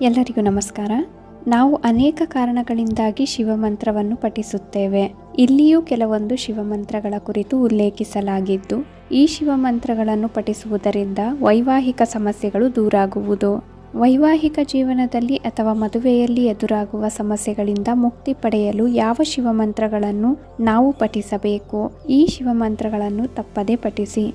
ಎಲ್ಲರಿಗೂ ನಮಸ್ಕಾರ. ನಾವು ಅನೇಕ ಕಾರಣಗಳಿಂದಾಗಿ ಶಿವಮಂತ್ರವನ್ನು ಪಠಿಸುತ್ತೇವೆ. ಇಲ್ಲಿಯೂ ಕೆಲವೊಂದು ಶಿವಮಂತ್ರಗಳ ಕುರಿತು ಉಲ್ಲೇಖಿಸಲಾಗಿದ್ದು, ಈ ಶಿವಮಂತ್ರಗಳನ್ನು ಪಠಿಸುವುದರಿಂದ ವೈವಾಹಿಕ ಸಮಸ್ಯೆಗಳು ದೂರಾಗುವುದು. ವೈವಾಹಿಕ ಜೀವನದಲ್ಲಿ ಅಥವಾ ಮದುವೆಯಲ್ಲಿ ಎದುರಾಗುವ ಸಮಸ್ಯೆಗಳಿಂದ ಮುಕ್ತಿ ಪಡೆಯಲು ಯಾವ ಶಿವಮಂತ್ರಗಳನ್ನು ನಾವು ಪಠಿಸಬೇಕು? ಈ ಶಿವಮಂತ್ರಗಳನ್ನು ತಪ್ಪದೇ ಪಠಿಸಿ.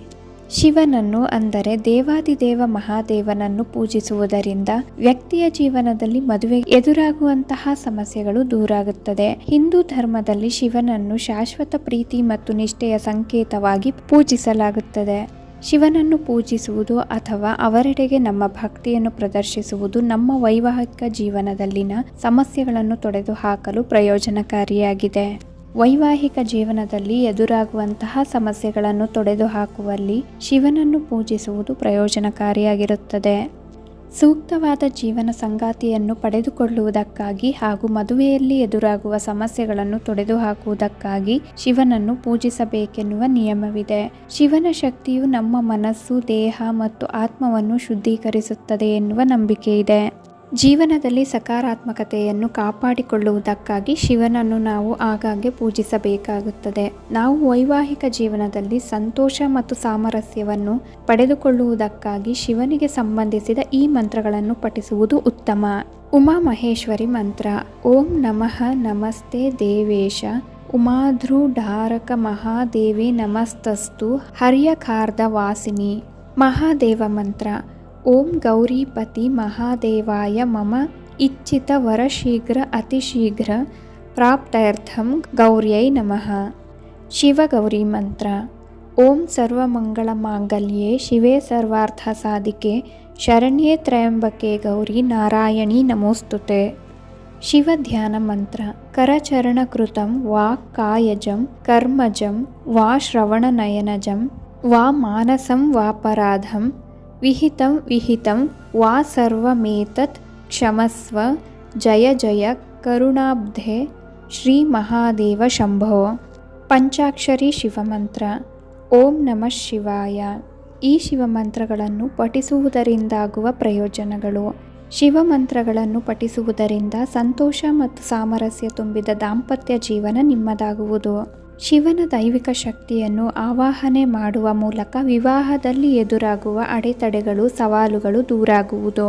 ಶಿವನನ್ನು ಅಂದರೆ ದೇವಾದಿದೇವ ಮಹಾದೇವನನ್ನು ಪೂಜಿಸುವುದರಿಂದ ವ್ಯಕ್ತಿಯ ಜೀವನದಲ್ಲಿ ಮದುವೆ ಎದುರಾಗುವಂತಹ ಸಮಸ್ಯೆಗಳು ದೂರಾಗುತ್ತದೆ. ಹಿಂದೂ ಧರ್ಮದಲ್ಲಿ ಶಿವನನ್ನು ಶಾಶ್ವತ ಪ್ರೀತಿ ಮತ್ತು ನಿಷ್ಠೆಯ ಸಂಕೇತವಾಗಿ ಪೂಜಿಸಲಾಗುತ್ತದೆ. ಶಿವನನ್ನು ಪೂಜಿಸುವುದು ಅಥವಾ ಅವರೆಡೆಗೆ ನಮ್ಮ ಭಕ್ತಿಯನ್ನು ಪ್ರದರ್ಶಿಸುವುದು ನಮ್ಮ ವೈವಾಹಿಕ ಜೀವನದಲ್ಲಿನ ಸಮಸ್ಯೆಗಳನ್ನು ತೊಡೆದುಹಾಕಲು ಪ್ರಯೋಜನಕಾರಿಯಾಗಿದೆ. ವೈವಾಹಿಕ ಜೀವನದಲ್ಲಿ ಎದುರಾಗುವಂತಹ ಸಮಸ್ಯೆಗಳನ್ನು ತೊಡೆದುಹಾಕುವಲ್ಲಿ ಶಿವನನ್ನು ಪೂಜಿಸುವುದು ಪ್ರಯೋಜನಕಾರಿಯಾಗಿರುತ್ತದೆ. ಸೂಕ್ತವಾದ ಜೀವನ ಸಂಗಾತಿಯನ್ನು ಪಡೆದುಕೊಳ್ಳುವುದಕ್ಕಾಗಿ ಹಾಗೂ ಮದುವೆಯಲ್ಲಿ ಎದುರಾಗುವ ಸಮಸ್ಯೆಗಳನ್ನು ತೊಡೆದುಹಾಕುವುದಕ್ಕಾಗಿ ಶಿವನನ್ನು ಪೂಜಿಸಬೇಕೆನ್ನುವ ನಿಯಮವಿದೆ. ಶಿವನ ಶಕ್ತಿಯು ನಮ್ಮ ಮನಸ್ಸು, ದೇಹ ಮತ್ತು ಆತ್ಮವನ್ನು ಶುದ್ಧೀಕರಿಸುತ್ತದೆ ಎನ್ನುವ ನಂಬಿಕೆ ಇದೆ. ಜೀವನದಲ್ಲಿ ಸಕಾರಾತ್ಮಕತೆಯನ್ನು ಕಾಪಾಡಿಕೊಳ್ಳುವುದಕ್ಕಾಗಿ ಶಿವನನ್ನು ನಾವು ಆಗಾಗ್ಗೆ ಪೂಜಿಸಬೇಕಾಗುತ್ತದೆ. ನಾವು ವೈವಾಹಿಕ ಜೀವನದಲ್ಲಿ ಸಂತೋಷ ಮತ್ತು ಸಾಮರಸ್ಯವನ್ನು ಪಡೆದುಕೊಳ್ಳುವುದಕ್ಕಾಗಿ ಶಿವನಿಗೆ ಸಂಬಂಧಿಸಿದ ಈ ಮಂತ್ರಗಳನ್ನು ಪಠಿಸುವುದು ಉತ್ತಮ. ಉಮಾ ಮಹೇಶ್ವರಿ ಮಂತ್ರ. ಓಂ ನಮಃ ನಮಸ್ತೆ ದೇವೇಶ ಉಮಾಧೃಢಾರಕ ಮಹಾದೇವಿ ನಮಸ್ತಸ್ತು ಹರ್ಯಖಾರ್ದ ವಾಸಿನಿ. ಮಹಾದೇವ ಮಂತ್ರ. ಓಂ ಗೌರೀಪತಿ ಮಹಾದೇವಾಯ ಮಮ ಇಚ್ಛಿತ ವರ ಶೀಘ್ರ ಅತಿಶೀಘ್ರ ಪ್ರಾಪ್ತ್ಯರ್ಥಂ ಗೌರ್ಯೈ ನಮಃ. ಶಿವಗೌರಿ ಮಂತ್ರ. ಓಂ ಸರ್ವಮಂಗಳ ಮಾಂಗಲ್ಯೆ ಶಿವೆ ಸರ್ವಾರ್ಥ ಸಾಧಿಕೆ ಶರಣ್ಯೇ ತ್ರಯಂಬಕೆ ಗೌರಿ ನಾರಾಯಣಿ ನಮೋಸ್ತುತೆ. ಶಿವ ಧ್ಯಾನ ಮಂತ್ರ. ಕರಚರಣಕೃತಂ ವಾ ಕಾಯಜಂ ಕರ್ಮಜಂ ವಾ ಶ್ರವಣನಯನಜಂ ವಾ ಮಾನಸಂ ವಾಪರಾಧಂ ವಿಹಿತಂ ವಾ ಸರ್ವಮೇತತ್ ಕ್ಷಮಸ್ವ ಜಯ ಜಯ ಕರುಣಾಬ್ಧೆ ಶ್ರೀ ಮಹಾದೇವ ಶಂಭೋ. ಪಂಚಾಕ್ಷರಿ ಶಿವಮಂತ್ರ. ಓಂ ನಮಃ ಶಿವಾಯ. ಈ ಶಿವಮಂತ್ರಗಳನ್ನು ಪಠಿಸುವುದರಿಂದಾಗುವ ಪ್ರಯೋಜನಗಳು. ಶಿವಮಂತ್ರಗಳನ್ನು ಪಠಿಸುವುದರಿಂದ ಸಂತೋಷ ಮತ್ತು ಸಾಮರಸ್ಯ ತುಂಬಿದ ದಾಂಪತ್ಯ ಜೀವನ ನಿಮ್ಮದಾಗುವುದು. ಶಿವನ ದೈವಿಕ ಶಕ್ತಿಯನ್ನು ಆವಾಹನೆ ಮಾಡುವ ಮೂಲಕ ವಿವಾಹದಲ್ಲಿ ಎದುರಾಗುವ ಅಡೆತಡೆಗಳು, ಸವಾಲುಗಳು ದೂರಾಗುವುದು.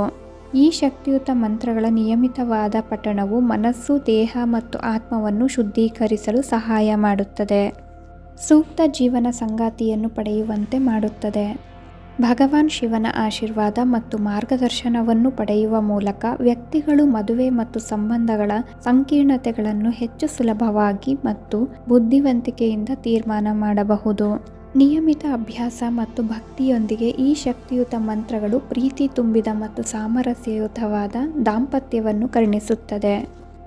ಈ ಶಕ್ತಿಯುತ ಮಂತ್ರಗಳ ನಿಯಮಿತವಾದ ಪಠಣವು ಮನಸ್ಸು, ದೇಹ ಮತ್ತು ಆತ್ಮವನ್ನು ಶುದ್ಧೀಕರಿಸಲು ಸಹಾಯ ಮಾಡುತ್ತದೆ. ಸೂಕ್ತ ಜೀವನ ಸಂಗಾತಿಯನ್ನು ಪಡೆಯುವಂತೆ ಮಾಡುತ್ತದೆ. ಭಗವಾನ್ ಶಿವನ ಆಶೀರ್ವಾದ ಮತ್ತು ಮಾರ್ಗದರ್ಶನವನ್ನು ಪಡೆಯುವ ಮೂಲಕ ವ್ಯಕ್ತಿಗಳು ಮದುವೆ ಮತ್ತು ಸಂಬಂಧಗಳ ಸಂಕೀರ್ಣತೆಗಳನ್ನು ಹೆಚ್ಚು ಸುಲಭವಾಗಿ ಮತ್ತು ಬುದ್ಧಿವಂತಿಕೆಯಿಂದ ತೀರ್ಮಾನ ಮಾಡಬಹುದು. ನಿಯಮಿತ ಅಭ್ಯಾಸ ಮತ್ತು ಭಕ್ತಿಯೊಂದಿಗೆ ಈ ಶಕ್ತಿಯುತ ಮಂತ್ರಗಳು ಪ್ರೀತಿ ತುಂಬಿದ ಮತ್ತು ಸಾಮರಸ್ಯಯುತವಾದ ದಾಂಪತ್ಯವನ್ನು ಕರುಣಿಸುತ್ತದೆ.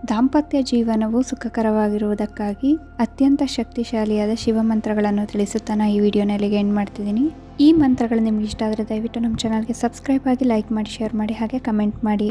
ದಾಂಪತ್ಯ ಜೀವನವು ಸುಖಕರವಾಗಿರುವುದಕ್ಕಾಗಿ ಅತ್ಯಂತ ಶಕ್ತಿಶಾಲಿಯಾದ ಶಿವಮಂತ್ರಗಳನ್ನು ತಿಳಿಸುತ್ತಾ ನಾನು ಈ ವಿಡಿಯೋನಲ್ಲಿ ಎಂಡ್ ಮಾಡ್ತಿದ್ದೀನಿ. ಈ ಮಂತ್ರಗಳು ನಿಮ್ಗೆ ಇಷ್ಟ ಆದರೆ ದಯವಿಟ್ಟು ನಮ್ಮ ಚಾನಲ್ಗೆ ಸಬ್ಸ್ಕ್ರೈಬ್ ಆಗಿ, ಲೈಕ್ ಮಾಡಿ, ಶೇರ್ ಮಾಡಿ, ಹಾಗೆ ಕಮೆಂಟ್ ಮಾಡಿ.